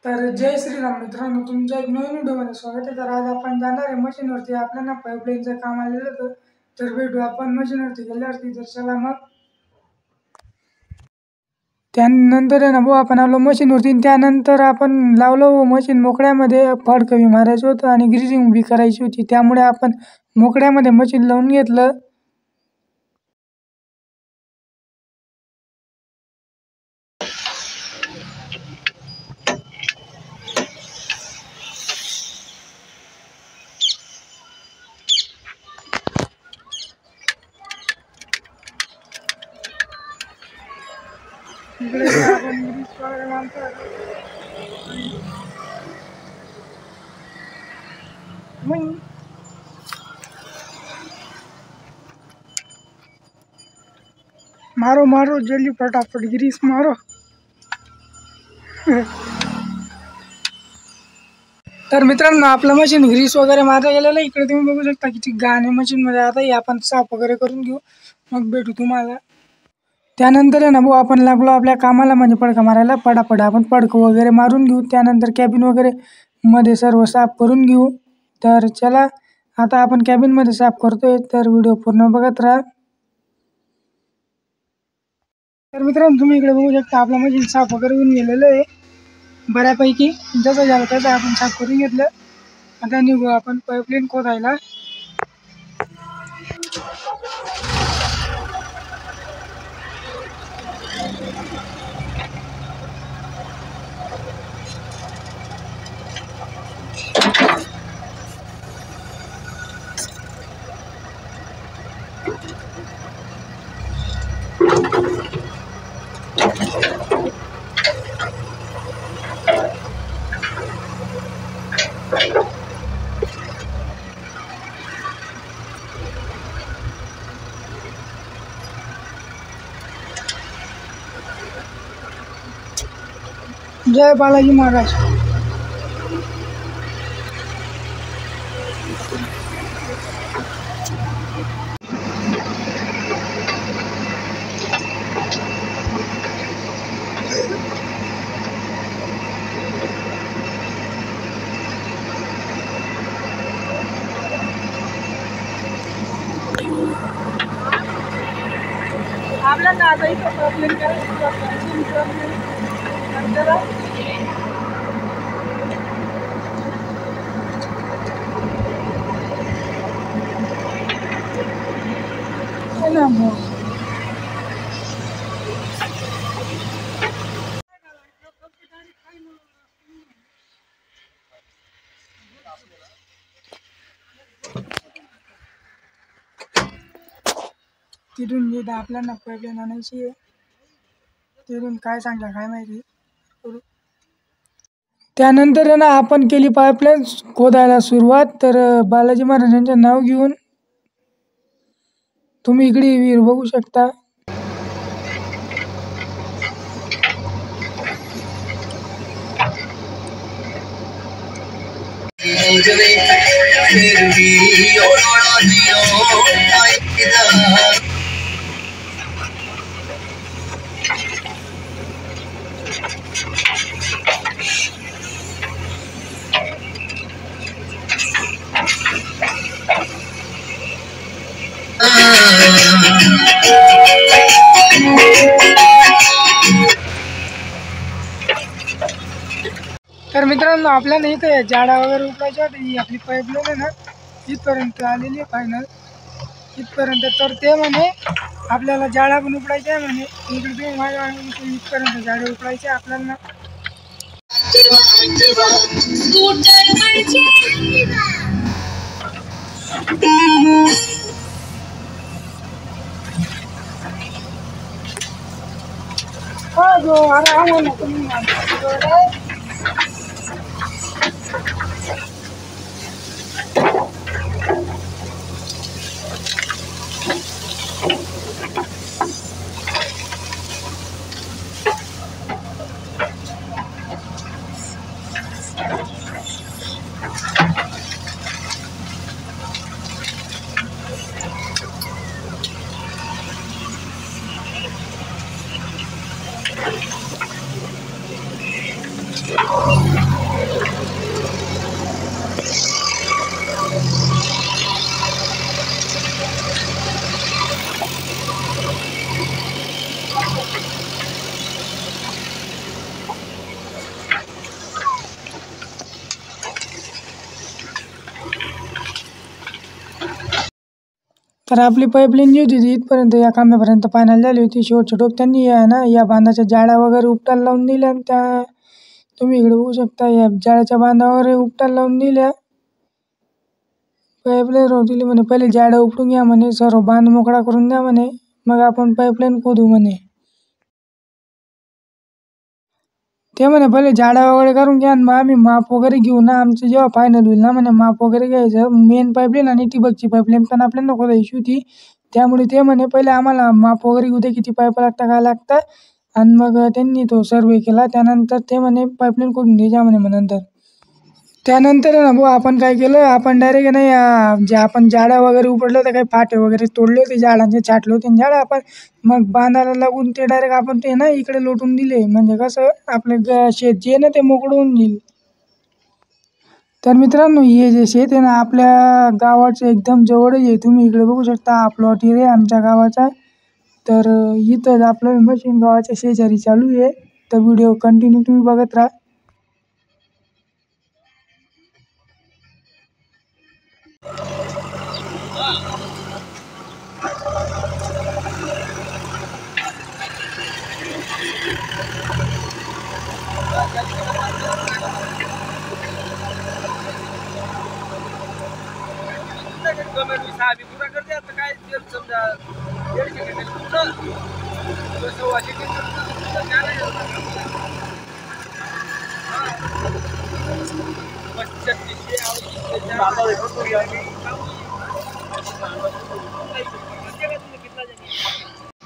तर जय श्रीराम मित्रांनो, तुमच्या एक नवीन व्हिडिओमध्ये स्वागत आहे. तर आज आपण जाणार आहे मशीनवरती. आपल्याला पाईपलाईनचं काम आलेलं होतं, तर भेटू आपण मशीनवरती गेल्यावरती. तर चला मग. त्यानंतर आहे ना भाऊ, आपण आलो मशीनवरती. त्यानंतर आपण लावलो मशीन मोकळ्यामध्ये. फड कमी मारायचं होतं आणि ग्रीजिंग उभी करायची होती, त्यामुळे आपण मोकळ्यामध्ये मशीन लावून घेतलं. इकडे आपण ग्रीस वगैरे मारतो. मारो मारो जल्दी फटाफट ग्रीस मारो. तर मित्रांनो, आपलं मशीन ग्रीस वगैरे मारता गेलेलं. इकडे तुम्ही बघू शकता किती घाण आहे मशीनमध्ये. आता हे आपण साफ वगैरे करून घेऊ, मग भेटू तुम्हाला. त्यानंतर आहे ना भाऊ, आपण लागलो आपल्या कामाला, म्हणजे पडका मारायला. पडापड आपण पडकं वगैरे मारून घेऊ. त्यानंतर कॅबिन वगैरे मध्ये सर्व साफ करून घेऊ. तर चला, आता आपण कॅबिनमध्ये साफ करतोय, तर व्हिडिओ पूर्ण बघत राहा. तर मित्रांनो, तुम्ही इकडे बघू शकता आपलं मशीन साफ वगैरे होऊन गेलेलं आहे बऱ्यापैकी. जसं झालं तसं आपण साफ करून घेतलं. आता निघू आपण पाईपलाईन खोदायला. जय बालाजी महाराज. आपल्याला आता इथं पाईपलाईन करायची. तिथून जे आपल्याला पाईपलाईन आणायची आहे, तिथून काय सांगता काय माहिती. त्यानंतर आहे ना, आपण केली पाईपलाईन खोदायला सुरुवात. तर बालाजी महाराजांचं नाव घेऊन तुम्ही इकडे विहीर बघू शकता. तर मित्रांनो, आपल्याला इथे झाडा वगैरे उपडायच्या होत्या. ही आपली पाईपलाईन आहे ना, इथपर्यंत आलेली आहे फायनल, इथपर्यंत. तर ते म्हणे आपल्याला झाडा पण उपडायचे आहे म्हणे. इकडे ते माझ्या इथपर्यंत झाडे उपडायचे आपल्याला. तर आपली पाईपलाईन जी होती ती इथपर्यंत या खांब्यापर्यंत पाण्याला झाली होती. शेवटच्या टोक ना या बांधाच्या जाळ्या वगैरे उपटायला लावून दिल्या आणि त्या तुम्ही इकडे बघू शकता या जाळ्याच्या बांधा वगैरे उपटायला लावून दिल्या. पाईपलाईन राहू दिली म्हणे, पहिले जाळ्या उपटून घ्या म्हणे, सर्व बांध मोकळा करून द्या म्हणे, मग आपण पाईपलाईन खोदू म्हणे. ते म्हणे पहिले जाळ्या वगैरे करून घ्या आणि मग आम्ही माप वगैरे घेऊ ना, आमचं जेव्हा फायनल होईल ना म्हणे माप वगैरे घ्यायचं. मेन पाईपलाईन आणि ठिबकची पाईपलाईन पण आपल्याला खोदा इश्यू होती, त्यामुळे ते म्हणे पहिले आम्हाला माप वगैरे घेऊ दे, किती पाईप लागतं काय लागतं. आणि मग त्यांनी तो सर्वे केला. त्यानंतर ते म्हणे पाईपलाईन खोदून द्यायच्या म्हणे. मग नंतर त्यानंतर ना भाऊ आपण काय केलं, आपण डायरेक्ट आहे ना जे आपण जाळ्या वगैरे उपटले होते, काही फाटे वगैरे तोडले होते, झाडांचे छाटले होते झाडं आपण, मग बांधायला लागून ते डायरेक्ट आपण ते ना इकडे लोटून दिले. म्हणजे कसं आपलं शेत जे आहे ना ते मोकळं होऊन जाईल. तर मित्रांनो हे जे शेत आहे ना आपल्या गावाचं एकदम जवळच आहे. तुम्ही इकडे बघू शकता हा प्लॉट एरिया आमच्या गावाचा. तर इथं आपलं मशीन गावाच्या शेजारी चालू आहे. तर व्हिडिओ कंटिन्यू तुम्ही बघत राहा.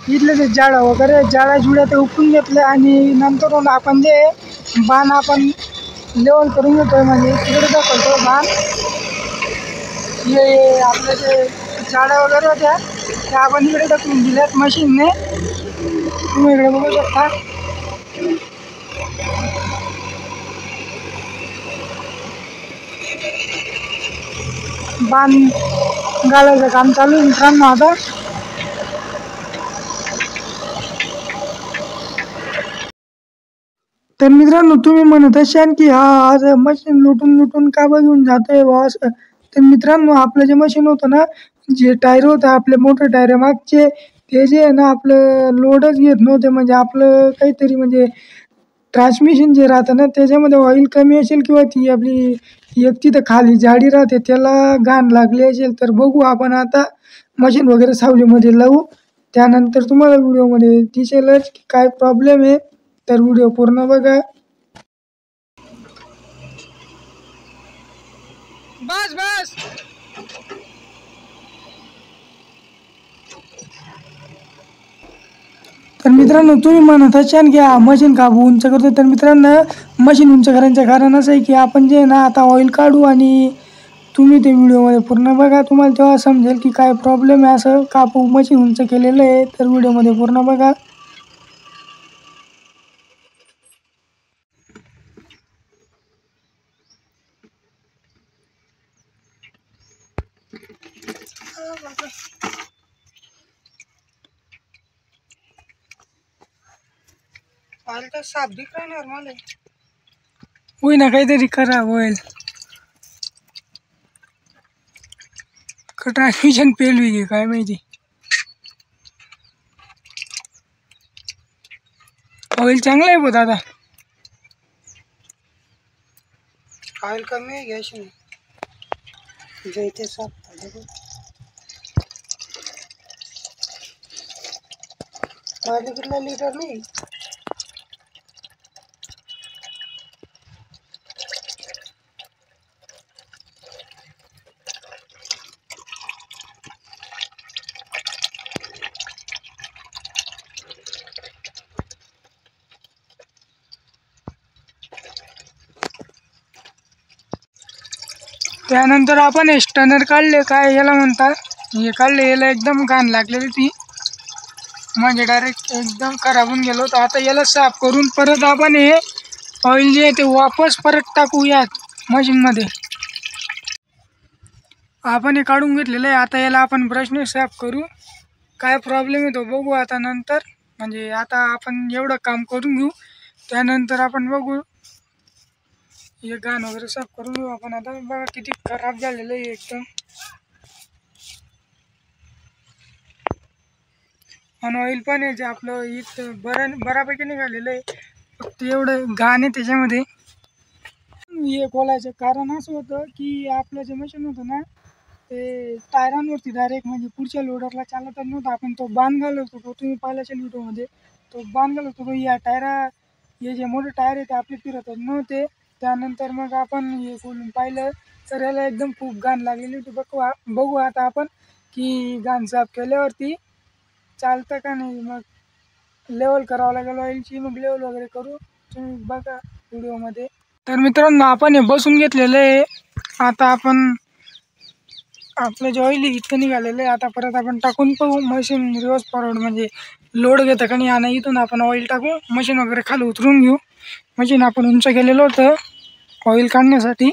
इथले ते जाळं वगैरे जाळ्या जुळ्या ते उपटून घेतले आणि नंतर आपण जे बाण आपण लेवल करून घेतोय, म्हणजे तिकडे दाखवतो बाण. हे आपले जे जाळ्या वगैरे होत्या त्या आपण इकडे टाकून दिल्यात मशीनने. तुम्ही इकडे बघू शकता. बाण घालायचं काम चालू आहे मित्रांनो आता. तर मित्रांनो तुम्ही म्हणत असाल की हा आज मशीन लुटून का बघ घेऊन जातोय बॉस. तर मित्रांनो आपलं जे मशीन होतं ना, जे टायर होतं आपले मोठे टायर मागचे, ते जे आहे ना आपलं लोडच घेत नव्हते. म्हणजे आपलं काहीतरी म्हणजे ट्रान्समिशन जे राहतं ना त्याच्यामध्ये ऑइल कमी असेल किंवा ती आपली एक तिथं खाली जाडी राहते त्याला घाण लागली असेल. तर बघू आपण आता मशीन वगैरे सावलीमध्ये लावू, त्यानंतर तुम्हाला व्हिडिओमध्ये दिसेलच की काय प्रॉब्लेम आहे. तर व्हिडिओ पूर्ण बघा. बस बस. तर मित्रांनो तुम्ही म्हणत असाल की हा मशीन का उंच करतो. तर मित्रांनो मशीन उंच करायचं कारण असं आहे की आपण जे ना आता ऑइल काढू आणि तुम्ही ते व्हिडिओमध्ये पूर्ण बघा, तुम्हाला तेव्हा समजेल की काय प्रॉब्लेम आहे. असं कापू मशीन उंच केलेलं आहे. तर व्हिडिओमध्ये पूर्ण बघा. साफ दिख रहा है नॉर्मल है. होई ना काहीतरी खराब होईल. ट्रान्समिशन फेल होईल काय माहिती. ऑइल चांगलं आहे बघ दादा. ऑइल कमी आहे गॅस नाही जैते साफ ऑइल कितना लीटर नहीं. त्यानंतर आपण स्टनर काढले, काय याला म्हणतात हे काढले, याला एकदम घाण लागलेली ती, म्हणजे डायरेक्ट एकदम खराब होऊन गेलो. तर आता याला साफ करून परत आपण हे ऑइल जे आहे ते वापस परत टाकूयात मशीनमध्ये. आपण हे काढून घेतलेलं आहे. आता याला आपण ब्रशने साफ करू. काय प्रॉब्लेम येतो बघू आता नंतर. म्हणजे आता आपण एवढं काम करून घेऊ, त्यानंतर आपण बघू. हे घाण वगैरे साफ करून घेऊ आपण. आता बघा किती खराब झालेलं आहे एकदम. आणि ऑइल पण आहे जे आपलं इथं बऱ्यापैकी निघालेलं आहे. फक्त एवढं घाण आहे त्याच्यामध्ये. हे खोलायचं कारण असं होतं की आपलं जे मशीन होतं ना ते टायरांवरती डायरेक्ट म्हणजे पुढच्या लोडरला चालत नव्हतं. आपण तो बांध घालत होतो, तुम्ही पाहिलं असेल व्हिडिओमध्ये. तो बांध घालत होतो. या हे जे मोठे टायर आहे ते आपले फिरत नव्हते. त्यानंतर मग आपण हे खोलून पाहिलं तर याला एकदम खूप घाण लागलेली होती. बघू आता आपण की घाण साफ केल्यावरती चालतं का नाही. मग लेवल करावं लागेल ऑइलची. मग लेवल वगैरे करू, तुम्ही बघा व्हिडिओमध्ये. तर मित्रांनो आपण हे बसून घेतलेलं आहे. आता आपण आपलं जे ऑइल इतकं निघालेलं आहे. आता परत आपण टाकून पाहू. मशीन रिवर्स फॉरवर्ड म्हणजे लोड घेतं का नाही. आणि इथून आपण ऑइल टाकू, मशीन वगैरे खाली उतरून घेऊ. मशीन आपण उंच केलेलं होतं ऑइल काढण्यासाठी.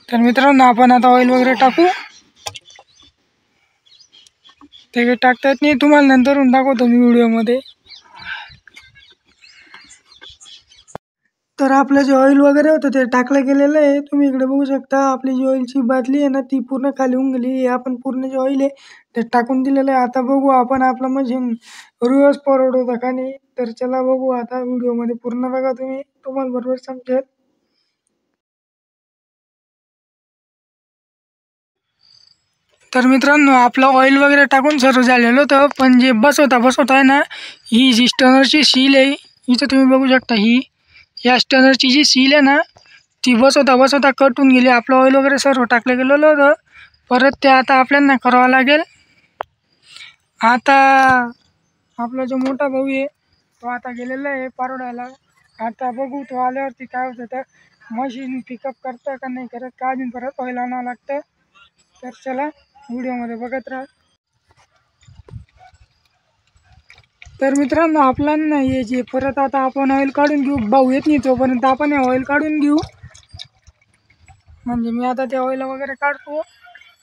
तर मित्रांनो आपण आता ऑइल वगैरे टाकू. ते काही टाकता येत नाही, तुम्हाला नंतरून दाखवतो मी व्हिडिओमध्ये. तर आपलं जे ऑइल वगैरे होतं ते टाकलं गेलेलं आहे. तुम्ही इकडे बघू शकता आपली जी ऑइलची बाटली आहे ना ती पूर्ण खाली होऊन गेली. आपण पूर्ण जे ऑइल आहे ते टाकून दिलेलं आहे. आता बघू आपण आपलं मशीन रिवर्स फॉरवर्ड होतं का नाही. तर चला बघू आता व्हिडिओमध्ये पूर्ण बघा तुम्ही, तुम्हाला बरोबर समजेल. तर मित्रांनो आपलं ऑइल वगैरे टाकून सर्व झालेलं होतं. पण जे बसवता आहे ना, ही जी स्टनरची सील आहे इथं तुम्ही बघू शकता. या स्टनरची जी सील आहे ना ती बसवता कट होऊन गेली. आपलं ऑइल वगैरे सर्व टाकलं गेलेलं होतं. परत ते आता आपल्याला करावं लागेल. आता आपला जो मोठा भाऊ आहे तो आता गेलेला आहे पारोड्याला. आता बघू तो आल्यावरती काय होतं तर मशीन पिकअप करतं का नाही करत का, अजून परत ऑइल आणावं लागतं. तर चला व्हिडिओमध्ये बघत राहा. तर मित्रांनो आपल्याला हे जे परत आता आपण ऑइल काढून घेऊ. भाऊ येत नाही तोपर्यंत आपण हे ऑइल काढून घेऊ. म्हणजे मी आता ते ऑइल वगैरे काढतो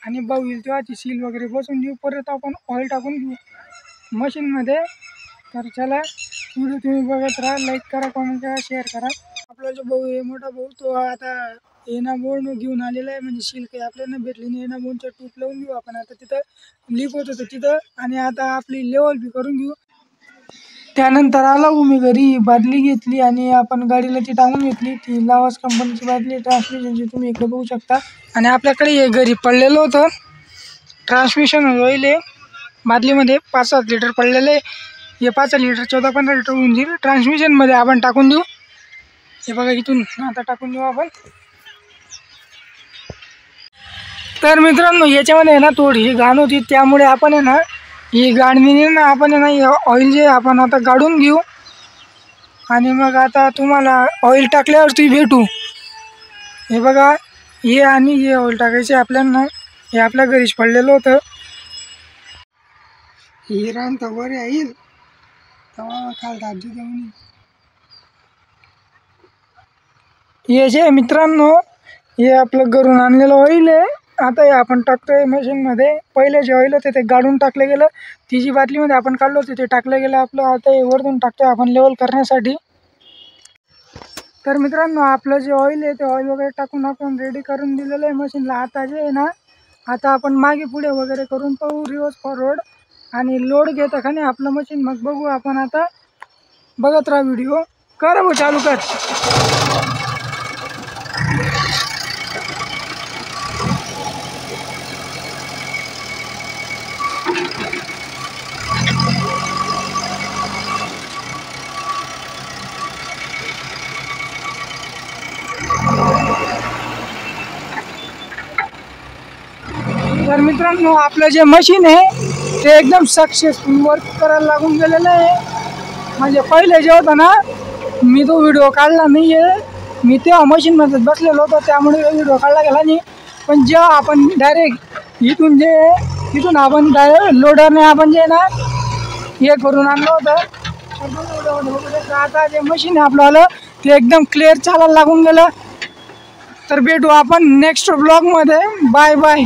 आणि भाऊ येईल तेव्हा ती सील वगैरे बसून घेऊ. परत आपण ऑइल टाकून घेऊ मशीनमध्ये. तर चला व्हिडिओ तुम्ही बघत राहा. लाईक करा, कमेंट करा, शेअर करा. आपला जो भाऊ आहे मोठा भाऊ तो आता एना बोर्ड घेऊन आलेला आहे. म्हणजे सील काही आपल्याला भेटली नाही. एना बोर्डचं टूप लावून घेऊ आपण. आता तिथं लीक होत होतं तिथं. आणि आता आपली लेवल बी करून घेऊ. त्यानंतर आलो मी घरी, बादली घेतली आणि आपण गाडीला ती टाकून घेतली. ती लावास कंपनीची बादली ट्रान्समिशनची, तुम्ही इकडे बघू शकता. आणि आपल्याकडे हे घरी पडलेलं होतं ट्रान्समिशन ऑइल आहे. बादलीमध्ये 5-7 लिटर पडलेले. हे 5 लिटर 14-15 लिटर होऊन जाईल. ट्रान्समिशनमध्ये आपण टाकून देऊ. हे बघा इथून आता टाकून देऊ आपण. तर मित्रांनो याच्यामध्ये आहे ना थोडी घाण होती, त्यामुळे आपण आहे ना ही गाडणीने ना आपण आहे ना ऑइल जे आपण आता काढून घेऊ. आणि मग आता तुम्हाला ऑइल टाकल्यावरती भेटू. हे बघा हे आणि हे ऑइल टाकायचे आपल्याला. हे आपल्या घरीच पडलेलं होतं. हे रान तर बरे येईल तेव्हा खाल दाबजी देऊन. हे जे मित्रांनो हे आपलं घरून आणलेलं ऑइल आहे. आता हे आपण टाकतोय मशीनमध्ये. पहिले जे ऑइल होते ते गाडून टाकलं गेलं. ती जी बाटलीमध्ये आपण काढलं होतं ते टाकलं गेलं आपलं. आता हे वरतून टाकतोय आपण लेवल करण्यासाठी. तर मित्रांनो आपलं जे ऑइल आहे ते ऑइल वगैरे टाकून आपण रेडी करून दिलेलं आहे मशीनला. आता जे आहे ना आता आपण मागे पुढे वगैरे करून पाहू रिवर्स फॉरवर्ड. आणि लोड घेतं का नाही आपलं मशीन. मग बघू आपण आता. बघत राहा व्हिडिओ. कर भाऊ चालू कर. तर मित्रांनो आपलं जे मशीन आहे ते एकदम सक्सेसफुल वर्क करायला लागून गेलेलं आहे. म्हणजे पहिले जे होतं ना मी तो व्हिडिओ काढला नाही आहे. मी तेव्हा मशीनमध्ये बसलेलो होतो त्यामुळे व्हिडिओ काढला गेला नाही. पण जेव्हा आपण डायरेक्ट इथून आपण डायरेक्ट लोडरने आपण जे ना हे करून आणलं होतं. आता जे मशीन आहे आपलं ते एकदम क्लिअर चालायला लागून गेलं. तर भेटू आपण नेक्स्ट ब्लॉगमध्ये. Bye bye.